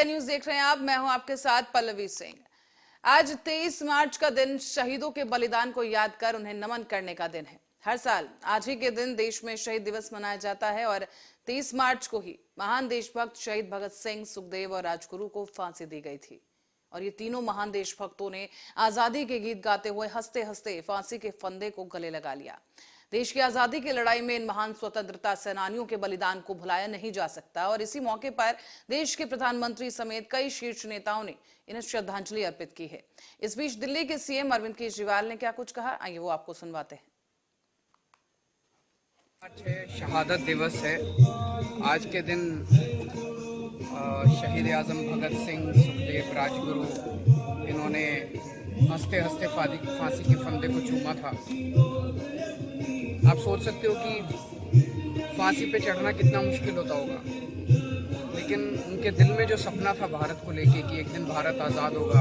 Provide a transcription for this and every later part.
News देख रहे हैं आप। मैं हूं आपके साथ पल्लवी सिंह। आज 23 मार्च का दिन शहीदों के बलिदान को याद कर उन्हें नमन करने का दिन है। हर साल आज ही के दिन देश में शहीद दिवस मनाया जाता है और 23 मार्च को ही महान देशभक्त शहीद भगत सिंह, सुखदेव और राजगुरु को फांसी दी गई थी। और ये तीनों महान देशभक्तों ने आजादी के गीत गाते हुए हंसते हंसते फांसी के फंदे को गले लगा लिया। देश की आजादी की लड़ाई में इन महान स्वतंत्रता सेनानियों के बलिदान को भुलाया नहीं जा सकता और इसी मौके पर देश के प्रधानमंत्री समेत कई शीर्ष नेताओं ने इन्हें श्रद्धांजलि अर्पित की है। इस बीच दिल्ली के सीएम अरविंद केजरीवाल ने क्या कुछ कहा, आइए वो आपको सुनवाते हैं। आज शहादत दिवस है। आज के दिन शहीद आजम भगत सिंह, सुखदेव, राजगुरु इन्होंने हंसते हंसते फांसी के फंदे को चूमा था। आप सोच सकते हो कि फांसी पे चढ़ना कितना मुश्किल होता होगा, लेकिन उनके दिल में जो सपना था भारत को लेके कि एक दिन भारत आज़ाद होगा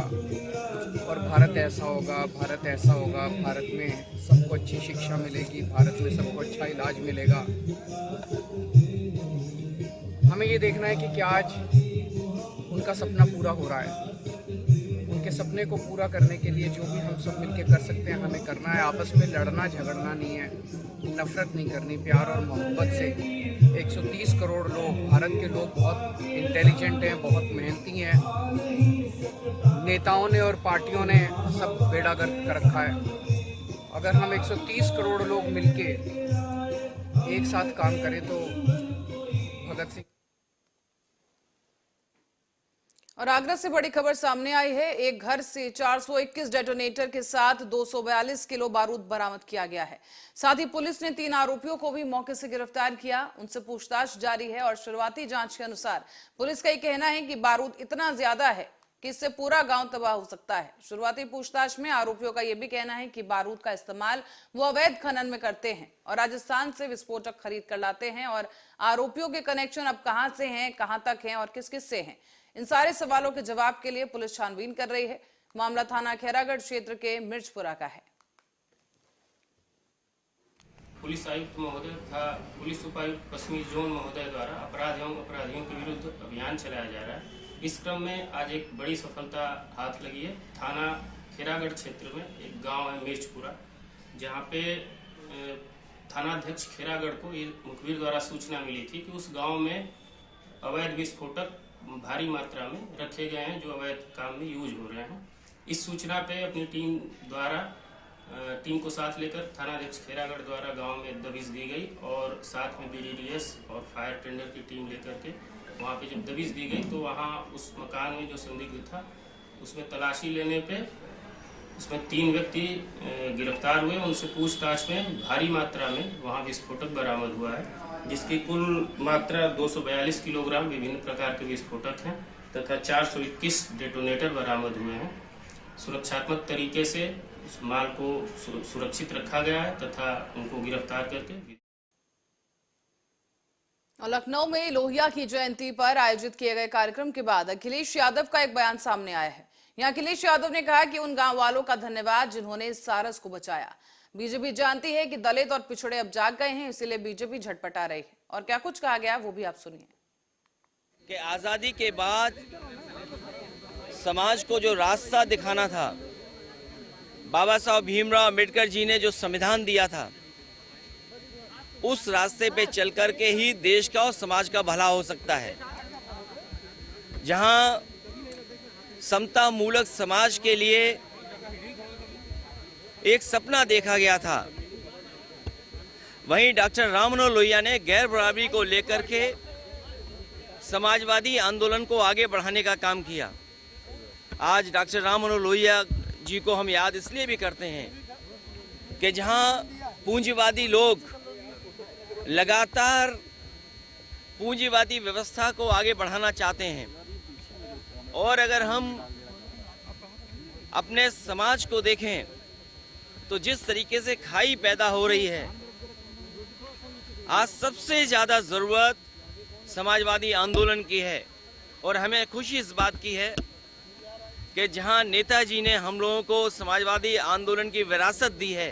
और भारत ऐसा होगा, भारत ऐसा होगा, भारत में सबको अच्छी शिक्षा मिलेगी, भारत में सबको अच्छा इलाज मिलेगा। हमें ये देखना है कि क्या आज उनका सपना पूरा हो रहा है। उनके सपने को पूरा करने के लिए जो भी हम सब मिलकर कर सकते हैं हमें करना है। आपस में लड़ना झगड़ना नहीं है, नफरत नहीं करनी, प्यार और मोहब्बत से। 130 करोड़ लोग, भारत के लोग बहुत इंटेलिजेंट हैं, बहुत मेहनती हैं। नेताओं ने और पार्टियों ने सब बेड़ा गर्क कर रखा है। अगर हम 130 करोड़ लोग मिलके एक साथ काम करें तो भगत सिंह। और आगरा से बड़ी खबर सामने आई है। एक घर से 421 डेटोनेटर के साथ 242 किलो बारूद बरामद किया गया है। साथ ही पुलिस ने 3 आरोपियों को भी मौके से गिरफ्तार किया। उनसे पूछताछ जारी है और शुरुआती जांच के अनुसार पुलिस का ये कहना है कि बारूद इतना ज्यादा है कि इससे पूरा गांव तबाह हो सकता है। शुरुआती पूछताछ में आरोपियों का यह भी कहना है कि बारूद का इस्तेमाल वो अवैध खनन में करते हैं और राजस्थान से विस्फोटक खरीद कर लाते हैं। और आरोपियों के कनेक्शन अब कहां से हैं, कहां तक हैं और किस किस से हैं, इन सारे सवालों के जवाब के लिए पुलिस छानबीन कर रही है। मामला थाना खैरागढ़ क्षेत्र के मिर्चपुरा का है। पुलिस आयुक्त महोदय तथा पुलिस उपायुक्त पश्चिमी जोन महोदय द्वारा अपराध एवं अपराधियों के विरुद्ध अभियान चलाया जा रहा है। इस क्रम में आज एक बड़ी सफलता हाथ लगी है। थाना खैरागढ़ क्षेत्र में एक गांव है मिर्चपुरा, जहां पे थानाध्यक्ष खैरागढ़ को ये मुखबिर द्वारा सूचना मिली थी कि उस गांव में अवैध विस्फोटक भारी मात्रा में रखे गए हैं जो अवैध काम में यूज हो रहे हैं। इस सूचना पे अपनी टीम को साथ लेकर थानाध्यक्ष खैरागढ़ द्वारा गांव में दबिश दी गई और साथ में बीडीडीएस और फायर टेंडर की टीम लेकर के वहां पे जब दबिश दी गई तो वहां उस मकान में जो संदिग्ध था उसमें तलाशी लेने पे उसमें 3 व्यक्ति गिरफ्तार हुए। उनसे पूछताछ में भारी मात्रा में वहां विस्फोटक बरामद हुआ है, जिसकी कुल मात्रा 242 किलोग्राम विभिन्न प्रकार के विस्फोटक हैं तथा 421 डेटोनेटर बरामद हुए हैं। सुरक्षात्मक तरीके से उस माल को सुरक्षित रखा गया है तथा उनको गिरफ्तार करके। और लखनऊ में लोहिया की जयंती पर आयोजित किए गए कार्यक्रम के बाद अखिलेश यादव का एक बयान सामने आया है। यहाँ अखिलेश यादव ने कहा कि उन गांव वालों का धन्यवाद जिन्होंने सारस को बचाया। बीजेपी जानती है कि दलित और पिछड़े अब जाग गए हैं, इसीलिए बीजेपी झटपटा रही है। और क्या कुछ कहा गया वो भी आप सुनिए। कि आजादी के बाद समाज को जो रास्ता दिखाना था, बाबा साहब भीमराव अम्बेडकर जी ने जो संविधान दिया था, उस रास्ते पे चल कर के ही देश का और समाज का भला हो सकता है। जहां समता मूलक समाज के लिए एक सपना देखा गया था, वहीं डॉक्टर राम मनोहर लोहिया ने गैर बराबरी को लेकर के समाजवादी आंदोलन को आगे बढ़ाने का काम किया। आज डॉक्टर राम मनोहर लोहिया जी को हम याद इसलिए भी करते हैं कि जहां पूंजीवादी लोग लगातार पूंजीवादी व्यवस्था को आगे बढ़ाना चाहते हैं और अगर हम अपने समाज को देखें तो जिस तरीके से खाई पैदा हो रही है, आज सबसे ज़्यादा ज़रूरत समाजवादी आंदोलन की है। और हमें खुशी इस बात की है कि जहां नेताजी ने हम लोगों को समाजवादी आंदोलन की विरासत दी है,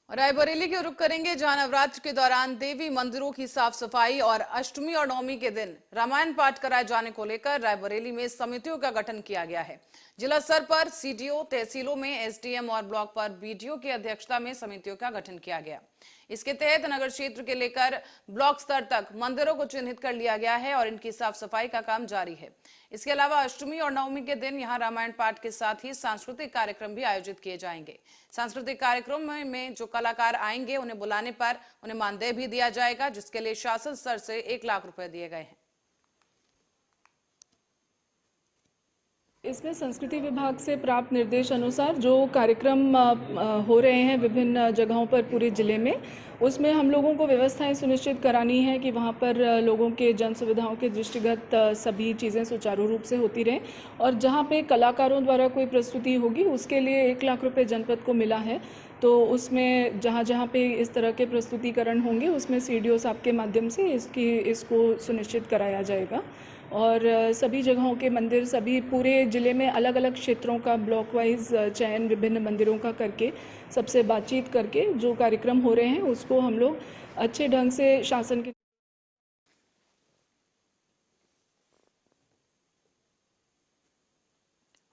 और रायबरेली के रुख करेंगे, जहां नवरात्र के दौरान देवी मंदिरों की साफ सफाई और अष्टमी और नवमी के दिन रामायण पाठ कराए जाने को लेकर रायबरेली में समितियों का गठन किया गया है। जिला स्तर पर सीडीओ, तहसीलों में एसडीएम और ब्लॉक पर बीडीओ की अध्यक्षता में समितियों का गठन किया गया। इसके तहत नगर क्षेत्र के लेकर ब्लॉक स्तर तक मंदिरों को चिन्हित कर लिया गया है और इनकी साफ सफाई का काम जारी है। इसके अलावा अष्टमी और नवमी के दिन यहां रामायण पाठ के साथ ही सांस्कृतिक कार्यक्रम भी आयोजित किए जाएंगे। सांस्कृतिक कार्यक्रम में जो कलाकार आएंगे उन्हें बुलाने पर उन्हें मानदेय भी दिया जाएगा, जिसके लिए शासन स्तर से 1 लाख रुपए दिए गए हैं। इसमें संस्कृति विभाग से प्राप्त निर्देश अनुसार जो कार्यक्रम हो रहे हैं विभिन्न जगहों पर पूरे जिले में, उसमें हम लोगों को व्यवस्थाएं सुनिश्चित करानी है कि वहाँ पर लोगों के जन सुविधाओं के दृष्टिगत सभी चीज़ें सुचारू रूप से होती रहें। और जहाँ पे कलाकारों द्वारा कोई प्रस्तुति होगी उसके लिए 1 लाख रुपए जनपद को मिला है। तो उसमें जहाँ जहाँ पे इस तरह के प्रस्तुतिकरण होंगे उसमें सीडीओ साहब के माध्यम से इसको सुनिश्चित कराया जाएगा। और सभी जगहों के मंदिर, सभी पूरे ज़िले में अलग अलग क्षेत्रों का ब्लॉक वाइज चयन विभिन्न मंदिरों का करके सबसे बातचीत करके जो कार्यक्रम हो रहे हैं उसको हम लोग अच्छे ढंग से शासन के।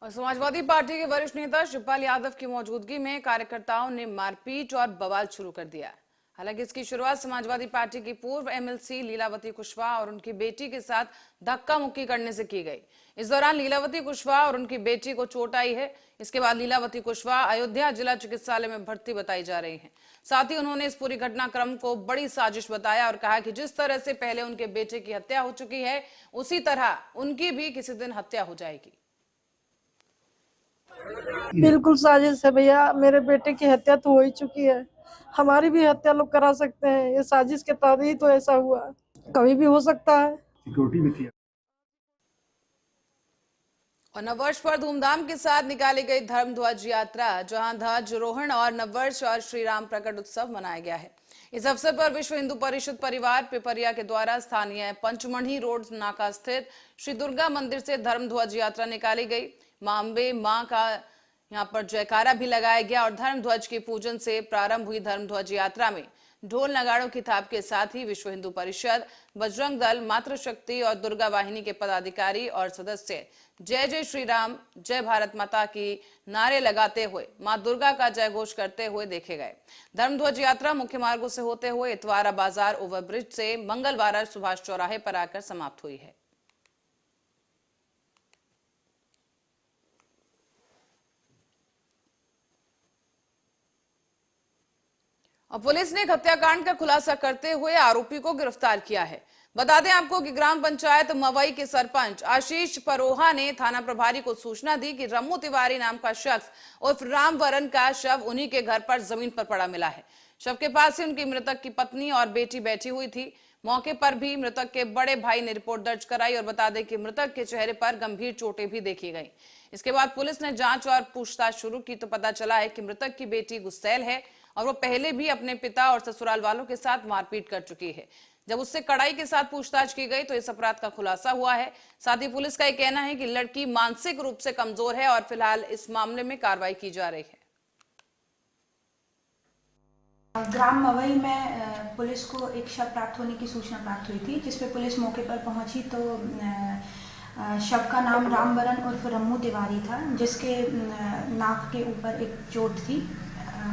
और समाजवादी पार्टी के वरिष्ठ नेता शिवपाल यादव की मौजूदगी में कार्यकर्ताओं ने मारपीट और बवाल शुरू कर दिया। हालांकि इसकी शुरुआत समाजवादी पार्टी की पूर्व एमएलसी लीलावती कुशवाहा और उनकी बेटी के साथ धक्का मुक्की करने से की गई। इस दौरान लीलावती कुशवाहा और उनकी बेटी को चोट आई है। इसके बाद लीलावती कुशवाहा अयोध्या जिला चिकित्सालय में भर्ती बताई जा रही हैं। साथ ही उन्होंने इस पूरी घटनाक्रम को बड़ी साजिश बताया और कहा कि जिस तरह से पहले उनके बेटे की हत्या हो चुकी है उसी तरह उनकी भी किसी दिन हत्या हो जाएगी। बिल्कुल साजिश है भैया, मेरे बेटे की हत्या तो हो ही चुकी है, हमारी भी हत्या लोग करा सकते हैं। ये साजिश के तहत ही तो ऐसा हुआ, कभी भी हो सकता है। सिक्योरिटी भी थी। और नववर्ष पर धूमधाम के साथ निकाली गई धर्म ध्वज यात्रा, जहां ध्वजारोहण और नववर्ष और श्री राम प्रकट उत्सव मनाया गया है। इस अवसर पर विश्व हिंदू परिषद परिवार पिपरिया के द्वारा स्थानीय पंचमढ़ी रोड नाका स्थित श्री दुर्गा मंदिर से धर्म ध्वज यात्रा निकाली गई। मां अम्बे मां का यहाँ पर जयकारा भी लगाया गया और धर्म ध्वज के पूजन से प्रारंभ हुई धर्म ध्वज यात्रा में ढोल नगाड़ों की थाप के साथ ही विश्व हिंदू परिषद, बजरंग दल, मातृशक्ति और दुर्गा वाहिनी के पदाधिकारी और सदस्य जय जय श्री राम, जय भारत माता की नारे लगाते हुए मां दुर्गा का जय घोष करते हुए देखे गए। धर्म ध्वज यात्रा मुख्य मार्गों से होते हुए इतवारा बाजार ओवरब्रिज से मंगलवार सुभाष चौराहे पर आकर समाप्त हुई है। और पुलिस ने हत्याकांड का खुलासा करते हुए आरोपी को गिरफ्तार किया है। बता दें आपको कि ग्राम पंचायत मवई के सरपंच आशीष परोहा ने थाना प्रभारी को सूचना दी कि रम्मू तिवारी नाम का शख्स उर्फ रामवरन का शव उन्हीं के घर पर जमीन पर पड़ा मिला है। शव के पास ही उनकी मृतक की पत्नी और बेटी बैठी हुई थी। मौके पर भी मृतक के बड़े भाई ने रिपोर्ट दर्ज कराई और बता दें कि मृतक के चेहरे पर गंभीर चोटें भी देखी गई। इसके बाद पुलिस ने जांच और पूछताछ शुरू की तो पता चला है कि मृतक की बेटी गुस्सैल है और वो पहले भी अपने पिता और ससुराल वालों के साथ मारपीट कर चुकी है। जब उससे कड़ाई के साथ पूछताछ की गई तो इस अपराध का खुलासा हुआ है। साथ ही पुलिस का यह कहना है कि लड़की मानसिक रूप से कमजोर है और फिलहाल इस मामले में कार्रवाई की जा रही है। ग्राम मवई में पुलिस को एक शव प्राप्त होने की सूचना प्राप्त हुई थी, जिसपे पुलिस मौके पर पहुंची तो शव का नाम रामवरन उर्फ रम्मू तिवारी था, जिसके नाक के ऊपर एक चोट थी।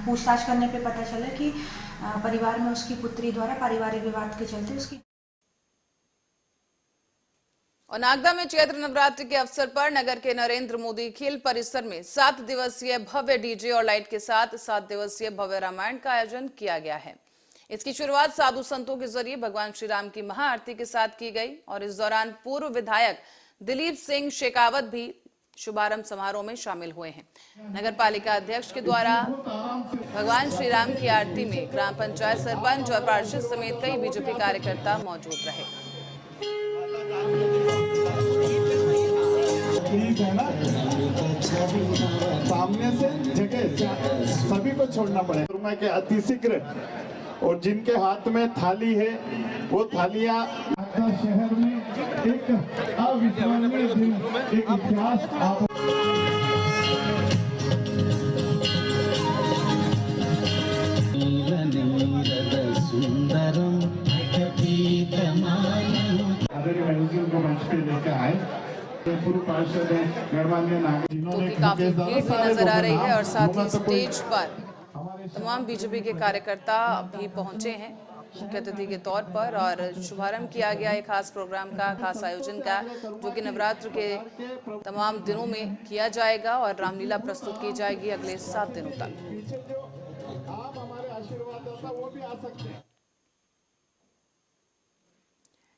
पूछताछ करने पे पता चला कि परिवार में उसकी पुत्री द्वारा पारिवारिक विवाद के चलते उसकी। और नागदा में चैत्र नवरात्रि के अवसर पर नगर के नरेंद्र मोदी खेल परिसर में 7 दिवसीय भव्य डीजे और लाइट के साथ 7 दिवसीय भव्य रामायण का आयोजन किया गया है। इसकी शुरुआत साधु संतों के जरिए भगवान श्री राम की महाआरती के साथ की गई और इस दौरान पूर्व विधायक दिलीप सिंह शेखावत भी शुभारंभ समारोह में शामिल हुए हैं। नगर पालिका अध्यक्ष के द्वारा भगवान श्री राम की आरती में ग्राम पंचायत सरपंच और पार्षद समेत कई बीजेपी कार्यकर्ता मौजूद रहे। सामने से जगह सभी को छोड़ना पड़ेगा कि अतिशीघ्र, और जिनके हाथ में थाली है वो थालियां शहर में एक अविस्मरणीय दिन, एक इतिहास। आयोगी उनको मंच पे लेकर आए। पूर्व पार्षद गणमान्य नागरिक तो की काफी भीड़ भी नजर आ रही है और साथ ही स्टेज पर तमाम बीजेपी के कार्यकर्ता भी पहुंचे हैं मुख्य अतिथि के तौर पर और शुभारंभ किया गया एक खास प्रोग्राम का, खास आयोजन का, जो कि नवरात्र के तमाम दिनों में किया जाएगा और रामलीला प्रस्तुत की जाएगी अगले 7 दिनों तक। आप हमारे आशीर्वाद वो भी आ सकते हैं।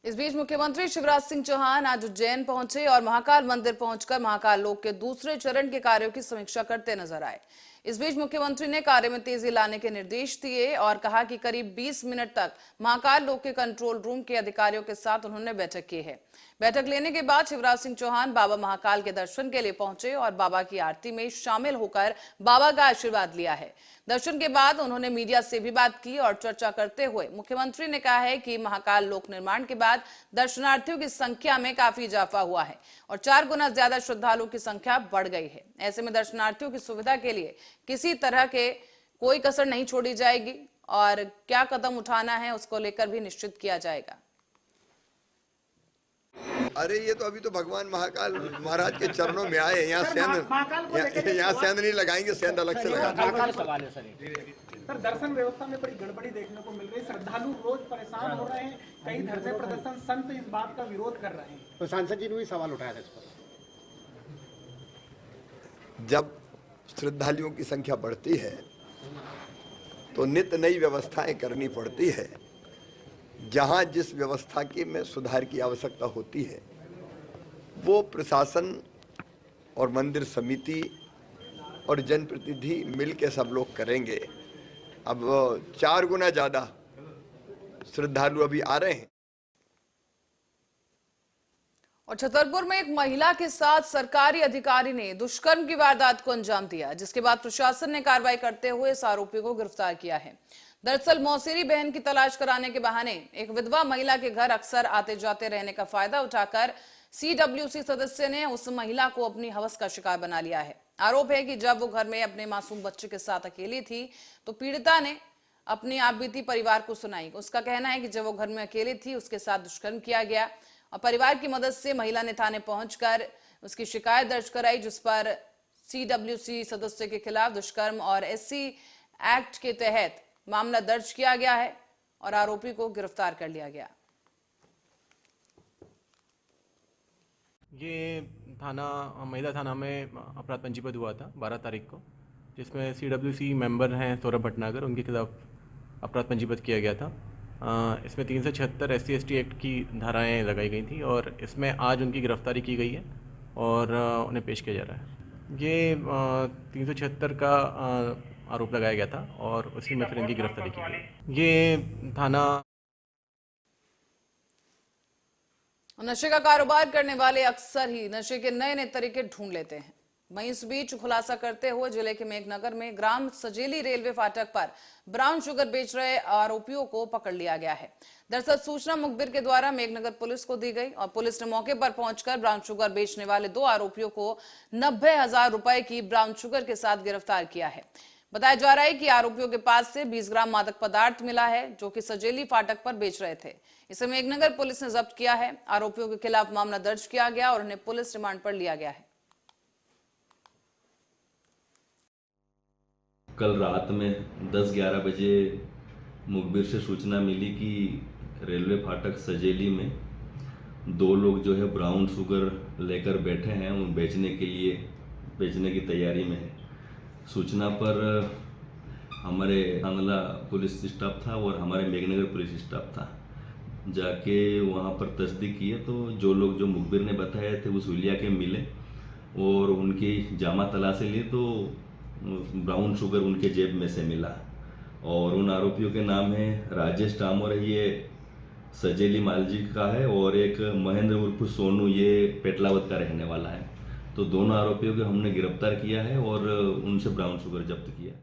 इस बीच मुख्यमंत्री शिवराज सिंह चौहान आज उज्जैन पहुंचे और महाकाल मंदिर पहुंचकर महाकाल लोक के दूसरे चरण के कार्यों की समीक्षा करते नजर आए। इस बीच मुख्यमंत्री ने कार्य में तेजी लाने के निर्देश दिए और कहा कि करीब 20 मिनट तक महाकाल लोक के कंट्रोल रूम के अधिकारियों के साथ उन्होंने बैठक की है। बैठक लेने के बाद शिवराज सिंह चौहान बाबा महाकाल के दर्शन के लिए पहुंचे और बाबा की आरती में शामिल होकर बाबा का आशीर्वाद लिया है। दर्शन के बाद उन्होंने मीडिया से भी बात की और चर्चा करते हुए मुख्यमंत्री ने कहा है कि महाकाल लोक निर्माण के बाद दर्शनार्थियों की संख्या में काफी इजाफा हुआ है और 4 गुना ज्यादा श्रद्धालुओं की संख्या बढ़ गई है। ऐसे में दर्शनार्थियों की सुविधा के लिए किसी तरह के कोई कसर नहीं छोड़ी जाएगी और क्या कदम उठाना है उसको लेकर भी निश्चित किया जाएगा। अरे ये तो अभी तो भगवान महाकाल महाराज के चरणों में आए, यहाँ सेंध नहीं लगाएंगे, सेंध अलग से लगाएंगे। सर दर्शन व्यवस्था में बड़ी गड़बड़ी देखने को मिल रही है, श्रद्धालु रोज परेशान हो रहे हैं, कई धरने प्रदर्शन, संत इस बात का विरोध कर रहे हैं। तो सांसद जी ने भी सवाल उठाया था इस पर। जब श्रद्धालुओं की संख्या बढ़ती है तो नित्य नई व्यवस्थाएं करनी पड़ती है। जहां जिस व्यवस्था की में सुधार की आवश्यकता होती है वो प्रशासन और मंदिर समिति और जनप्रतिनिधि मिलकर सब लोग करेंगे। अब 4 गुना ज्यादा श्रद्धालु अभी आ रहे हैं। और छतरपुर में एक महिला के साथ सरकारी अधिकारी ने दुष्कर्म की वारदात को अंजाम दिया, जिसके बाद प्रशासन ने कार्रवाई करते हुए इस आरोपी को गिरफ्तार किया है। दरअसल मौसेरी बहन की तलाश कराने के बहाने एक विधवा महिला के घर अक्सर आते जाते रहने का फायदा उठाकर CWC सदस्य ने उस महिला को अपनी हवस का शिकार बना लिया है। आरोप है कि जब वो घर में अपने मासूम बच्चे के साथ अकेली थी तो पीड़िता ने अपनी आपबीती परिवार को सुनाई। उसका कहना है कि जब वो घर में अकेली थी उसके साथ दुष्कर्म किया गया और परिवार की मदद से महिला ने थाने पहुंचकर उसकी शिकायत दर्ज कराई, जिस पर CWC सदस्य के खिलाफ दुष्कर्म और SC एक्ट के तहत मामला दर्ज किया गया है और आरोपी को गिरफ्तार कर लिया गया। ये महिला थाना में अपराध पंजीबद्ध हुआ था 12 तारीख को, जिसमें CWC मेंबर हैं सौरभ भटनागर, उनके खिलाफ अपराध पंजीबद्ध किया गया था। इसमें 376 SC/ST एक्ट की धाराएं लगाई गई थी और इसमें आज उनकी गिरफ्तारी की गई है और उन्हें पेश किया जा रहा है। ये 376 का आरोप लगाया गया था और उसी में फिर इनकी गिरफ्तारी की गई। ये थाना नशे का कारोबार करने वाले अक्सर ही नशे के नए नए तरीके ढूंढ लेते हैं। वहीं इस बीच खुलासा करते हुए जिले के मेघनगर में ग्राम सजेली रेलवे फाटक पर ब्राउन शुगर बेच रहे आरोपियों को पकड़ लिया गया है। दरअसल सूचना मुखबिर के द्वारा मेघनगर पुलिस को दी गई और पुलिस ने मौके पर पहुंचकर ब्राउन शुगर बेचने वाले 2 आरोपियों को 90,000 रुपए की ब्राउन शुगर के साथ गिरफ्तार किया है। बताया जा रहा है कि आरोपियों के पास से 20 ग्राम मादक पदार्थ मिला है जो कि सजेली फाटक पर बेच रहे थे। इसे मेघनगर पुलिस ने जब्त किया है। आरोपियों के खिलाफ मामला दर्ज किया गया और उन्हें पुलिस रिमांड पर लिया गया है। कल रात में 10-11 बजे मुखबिर से सूचना मिली कि रेलवे फाटक सजेली में 2 लोग जो है ब्राउन शुगर लेकर बैठे हैं, उन बेचने की तैयारी में है। सूचना पर हमारे आंगला पुलिस स्टाफ था और हमारे मेघनगर पुलिस स्टाफ था, जाके वहाँ पर तस्दीक किए तो जो लोग जो मुखबिर ने बताए थे उस हुलिया के मिले और उनकी जामा तलाशी ली तो ब्राउन शुगर उनके जेब में से मिला और उन आरोपियों के नाम है राजेश टामोर, ये सजेली मालजी का है, और एक महेंद्र उर्फ सोनू, ये पेटलावत का रहने वाला है। तो दोनों आरोपियों को हमने गिरफ्तार किया है और उनसे ब्राउन शुगर जब्त किया।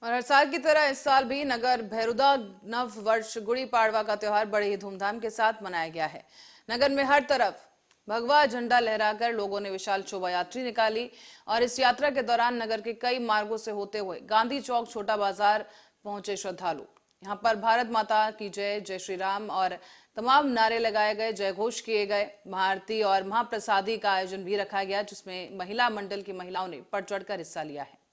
और हर साल की तरह इस साल भी नगर भैरुदा नव वर्ष गुड़ी पाड़वा का त्योहार बड़े ही धूमधाम के साथ मनाया गया है। नगर में हर तरफ भगवा झंडा लहराकर लोगों ने विशाल शोभा यात्रा निकाली और इस यात्रा के दौरान नगर के कई मार्गों से होते हुए गांधी चौक छोटा बाजार पहुंचे श्रद्धालु। यहाँ पर भारत माता की जय, जय श्री राम और तमाम नारे लगाए गए, जयघोष किए गए। महाआरती और महाप्रसादी का आयोजन भी रखा गया, जिसमें महिला मंडल की महिलाओं ने बढ़ चढ़कर हिस्सा लिया है।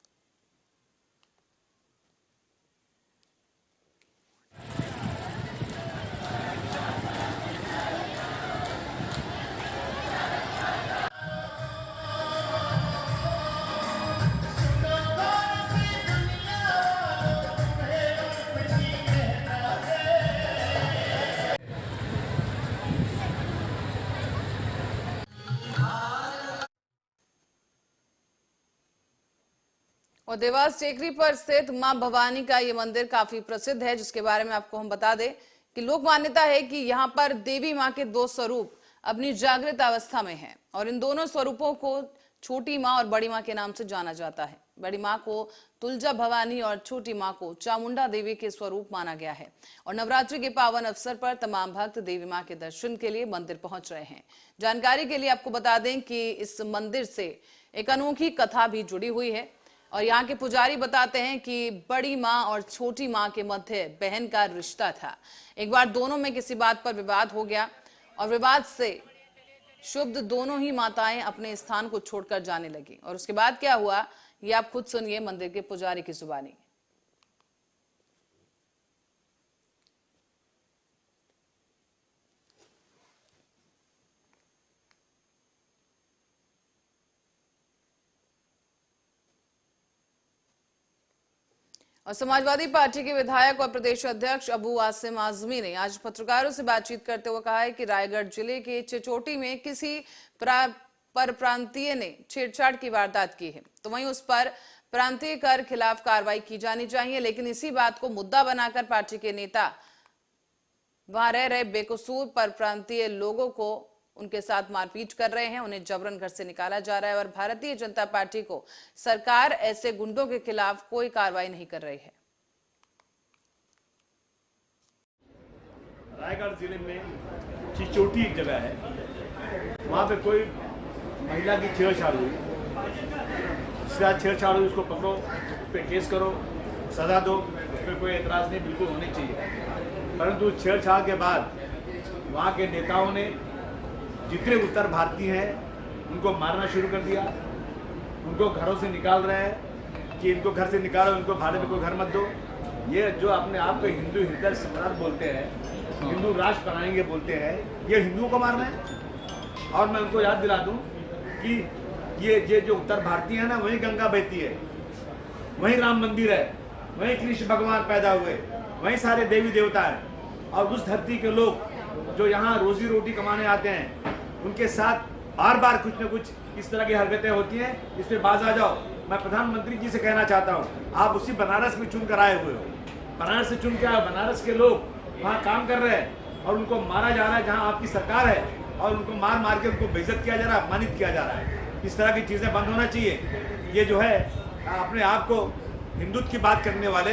और देवास टेकरी पर स्थित मां भवानी का ये मंदिर काफी प्रसिद्ध है, जिसके बारे में आपको हम बता दें कि लोक मान्यता है कि यहाँ पर देवी मां के दो स्वरूप अपनी जागृत अवस्था में हैं और इन दोनों स्वरूपों को छोटी मां और बड़ी मां के नाम से जाना जाता है। बड़ी मां को तुलजा भवानी और छोटी मां को चामुंडा देवी के स्वरूप माना गया है और नवरात्रि के पावन अवसर पर तमाम भक्त देवी मां के दर्शन के लिए मंदिर पहुंच रहे हैं। जानकारी के लिए आपको बता दें कि इस मंदिर से एक अनोखी कथा भी जुड़ी हुई है और यहाँ के पुजारी बताते हैं कि बड़ी माँ और छोटी माँ के मध्य बहन का रिश्ता था। एक बार दोनों में किसी बात पर विवाद हो गया और विवाद से शुभ दोनों ही माताएं अपने स्थान को छोड़कर जाने लगी और उसके बाद क्या हुआ, ये आप खुद सुनिए मंदिर के पुजारी की जुबानी। और समाजवादी पार्टी के विधायक और प्रदेश अध्यक्ष अबू आसिम आजमी ने आज पत्रकारों से बातचीत करते हुए कहा है कि रायगढ़ जिले के चिचोटी में किसी परप्रांतीय ने छेड़छाड़ की वारदात की है, तो वहीं उस पर प्रांतीय कर खिलाफ कार्रवाई की जानी चाहिए। लेकिन इसी बात को मुद्दा बनाकर पार्टी के नेता वहां रह रहे बेकसूर परप्रांतीय लोगों को उनके साथ मारपीट कर रहे हैं, उन्हें जबरन घर से निकाला जा रहा है और भारतीय जनता पार्टी को सरकार ऐसे गुंडों के खिलाफ कोई कार्रवाई नहीं कर रही है। रायगढ़ जिले में चिचोटी एक जगह है, वहाँ पे कोई महिला की छेड़छाड़ हुई, जिसका छेड़छाड़ हुई उसको पकड़ो, उस पर केस करो, सजा दो, उस पर कोई एतराज नहीं, बिल्कुल होनी चाहिए। परंतु छेड़छाड़ के बाद वहाँ के नेताओं ने जितने उत्तर भारतीय हैं उनको मारना शुरू कर दिया, उनको घरों से निकाल रहे हैं कि इनको घर से निकालो, इनको भारत में कोई घर मत दो। ये जो अपने आप को हिंदू हृदय सम्राट बोलते हैं, हिंदू राष्ट्र बनाएंगे बोलते हैं, ये हिंदुओं को मारना है। और मैं उनको याद दिला दूं कि ये जो उत्तर भारतीय है ना, वहीं गंगा बहती है, वहीं राम मंदिर है, वहीं कृष्ण भगवान पैदा हुए, वहीं सारे देवी देवता हैं। और उस धरती के लोग जो यहाँ रोजी रोटी कमाने आते हैं, उनके साथ बार बार कुछ न कुछ इस तरह की हरकतें होती हैं। इस पे बाज आ जाओ। मैं प्रधानमंत्री जी से कहना चाहता हूँ, आप उसी बनारस में चुन कर आए हुए हो, बनारस से चुन के आए, बनारस के लोग वहाँ काम कर रहे हैं और उनको मारा जा रहा है जहाँ आपकी सरकार है, और उनको मार मार के उनको बेइज्जत किया जा रहा है, अपमानित किया जा रहा है। इस तरह की चीज़ें बंद होना चाहिए। ये जो है अपने आप को हिंदुत्व की बात करने वाले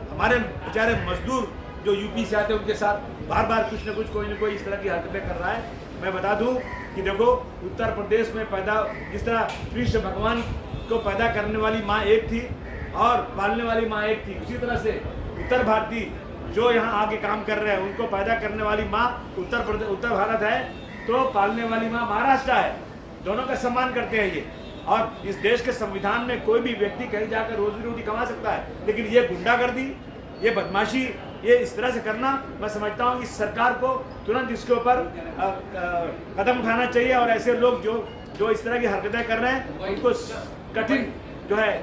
हमारे बेचारे मजदूर जो यूपी से आते हैं, उनके साथ बार बार कुछ न कुछ कोई न कोई इस तरह की हरकतें कर रहा है। मैं बता दूं कि देखो, उत्तर प्रदेश में पैदा, जिस तरह कृष्ण भगवान को पैदा करने वाली माँ एक थी और पालने वाली माँ एक थी, उसी तरह से उत्तर भारतीय जो यहाँ आके काम कर रहे हैं, उनको पैदा करने वाली माँ उत्तर भारत है, तो पालने वाली माँ महाराष्ट्र है। दोनों का सम्मान करते हैं ये। और इस देश के संविधान में कोई भी व्यक्ति कहीं जाकर रोजी रोटी कमा सकता है, लेकिन ये गुंडागर्दी, ये बदमाशी, ये इस तरह से करना, मैं समझता हूँ इस सरकार को तुरंत इसके ऊपर कदम उठाना चाहिए। और ऐसे लोग जो इस तरह की हरकतें कर रहे हैं, उनको कठिन जो है।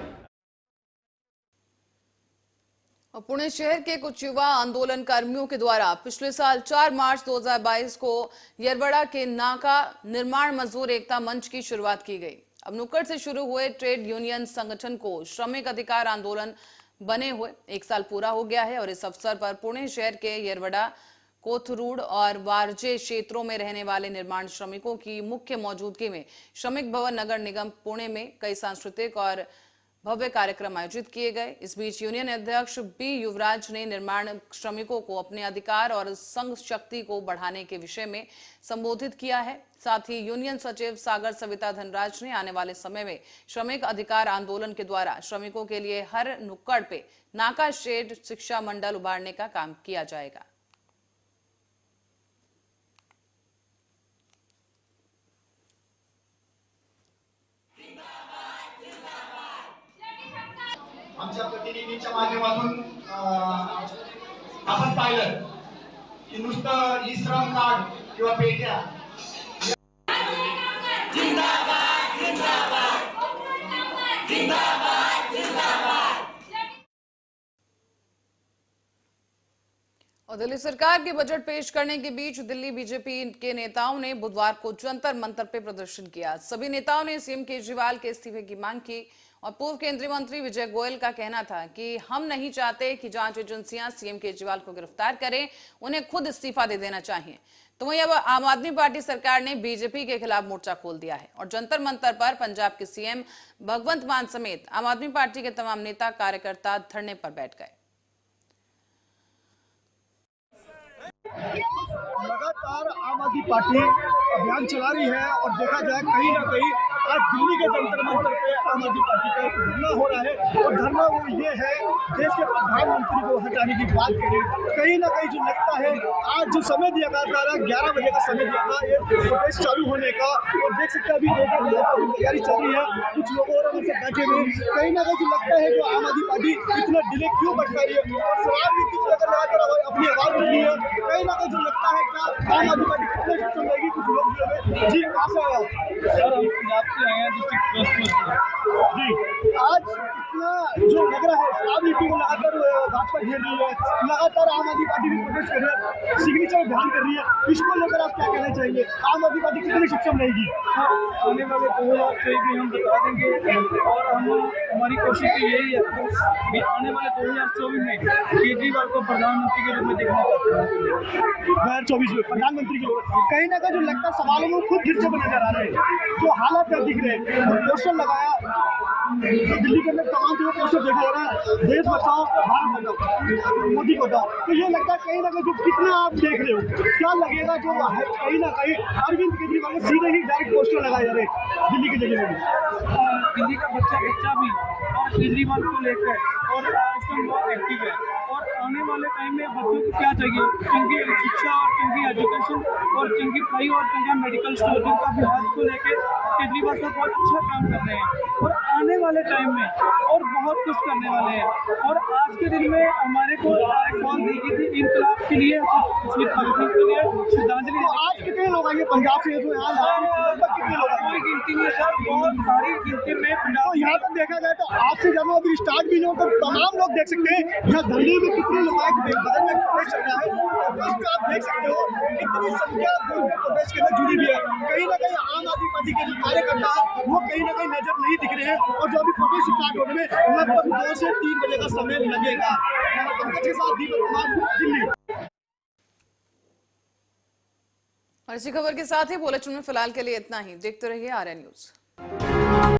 और पुणे शहर के कुछ युवा आंदोलन कर्मियों के द्वारा पिछले साल 4 मार्च 2022 को येरवड़ा के नाका निर्माण मजदूर एकता मंच की शुरुआत की गई। अब नुक्कड़ से शुरू हुए ट्रेड यूनियन संगठन को श्रमिक अधिकार आंदोलन बने हुए 1 साल पूरा हो गया है और इस अवसर पर पुणे शहर के येरवड़ा, कोथरूड और वारजे क्षेत्रों में रहने वाले निर्माण श्रमिकों की मुख्य मौजूदगी में श्रमिक भवन नगर निगम पुणे में कई सांस्कृतिक और भव्य कार्यक्रम आयोजित किए गए। इस बीच यूनियन अध्यक्ष बी युवराज ने निर्माण श्रमिकों को अपने अधिकार और संघ शक्ति को बढ़ाने के विषय में संबोधित किया है। साथ ही यूनियन सचिव सागर सविता धनराज ने आने वाले समय में श्रमिक अधिकार आंदोलन के द्वारा श्रमिकों के लिए हर नुक्कड़ पे नाका शेड शिक्षा मंडल उभारने का काम किया जाएगा। टीव्हीच्या माध्यमातून आपण पाहिलं की नुसतं ई श्रम कार्ड किंवा पेट्या जिंदाबाद जिंदाबाद जिंदाबाद जिंदाबाद। और दिल्ली सरकार के बजट पेश करने के बीच दिल्ली बीजेपी के नेताओं ने बुधवार को जंतर मंतर पे प्रदर्शन किया। सभी नेताओं ने सीएम केजरीवाल के इस्तीफे की मांग की और पूर्व केंद्रीय मंत्री विजय गोयल का कहना था कि हम नहीं चाहते कि जांच एजेंसियां सीएम केजरीवाल को गिरफ्तार करें, उन्हें खुद इस्तीफा दे देना चाहिए। तो वहीं अब आम आदमी पार्टी सरकार ने बीजेपी के खिलाफ मोर्चा खोल दिया है और जंतर मंतर पर पंजाब के सीएम भगवंत मान समेत आम आदमी पार्टी के तमाम नेता कार्यकर्ता धरने पर बैठ गए। लगातार आम आदमी पार्टी अभियान चला रही है और देखा जाए कहीं ना कहीं आज दिल्ली के जंतर मंतर पे आम आदमी पार्टी का एक धरना हो रहा है और धरना वो ये है देश के प्रधानमंत्री को हटाने की बात करें। कहीं ना कहीं जो लगता है आज जो समय दिया गया था 11 बजे का समय दिया था ये प्रोटेस्ट चालू होने का और देख सकते हैं अभी तैयारी चल रही है, कुछ लोगों और से बैठे हुए कहीं ना कहीं जो लगता है जो आम आदमी पार्टी इतना डिले क्यों भटका रही है और सवाल भी क्यों लगातार अपनी आवाज उठ रही है। कहीं ना कहीं जो लगता है क्या आम आदमी पार्टी कितने सक्षम रहेगी। कुछ लोग जो है जी कहाँ से आया सर, हम पंजाब से आए हैं डिस्ट्रिक्ट जी। आज इतना जो लग रहा है शराब नीति को लगातार भाजपा घेर रही है, लगातार आम आदमी पार्टी भी प्रोटेस्ट कर रही है, सिग्नेचर अभियान कर रही है, इसको लेकर आप क्या कहना चाहिए? आम आदमी पार्टी कितनी सक्षम रहेगी? आने वाले 2023 में हम बता देंगे और हमारी कोशिश तो यही है कि आने वाले 2024 में केजरीवाल को प्रधानमंत्री के रूप में देखना चाहते हैं। 2024 में प्रधानमंत्री के रूप में कहीं ना कहीं जो लगता है सवालों में खुद गिरते हुए नजर आ रहे हैं, जो हालात दिख रहे हैं और पोस्टर लगाया दिल्ली के अंदर तमाम जो पोस्टर देखा जा रहा है देश बचाओ भारत बचाओ मोदी को बचाओ, तो ये लगता है कहीं ना कहीं जो कितना आप देख रहे हो क्या लगेगा जो कहीं ना कहीं अरविंद केजरीवाल को सीधे ही डायरेक्ट पोस्टर लगाए जा रहे हैं दिल्ली की जगह में। दिल्ली का बच्चा भी और केजरीवाल को लेकर और इस टाइम बहुत एक्टिव है और आने वाले टाइम में बच्चों को क्या चाहिए, चंगी शिक्षा और चंगी एजुकेशन और चंगी पढ़ाई और चंगा मेडिकल स्टोर जिनका भी हेल्थ को लेकर केजरीवाल साहब बहुत अच्छा काम कर रहे हैं और आने वाले टाइम में और बहुत कुछ करने वाले हैं। और आज के दिन में हमारे को कॉल दी गई थी इनकलाब के लिए श्रद्धांजलि। आज कितने लोग आएंगे पंजाब से जो यहाँ कितने लोग कोई गिनती नहीं है सर, बहुत भारी गिनती में पंजाब। यहाँ पर देखा जाए तो आज से जब अभी स्टार्ट भी नहीं हो तो तमाम लोग देख सकते हैं यहाँ धरने में कितने लोग आए, बगल में प्रोटेस्ट चल रहा है तो आप देख सकते हो कितनी संख्या प्रोटेस्ट के अंदर जुड़ी हुई है। कहीं ना कहीं आम आदमी पार्टी के जो कार्यकर्ता वो कहीं ना कहीं नजर नहीं दिख रहे हैं और जो अभी प्रोटेस्ट स्टार्ट होने में लगभग 2 से 3 बजे का समय लगेगा। पंकज के साथ दीपक कुमार, दिल्ली। और इसी खबर के साथ ही बुलेटिन में फिलहाल के लिए इतना ही। देखते रहिए आर्या न्यूज।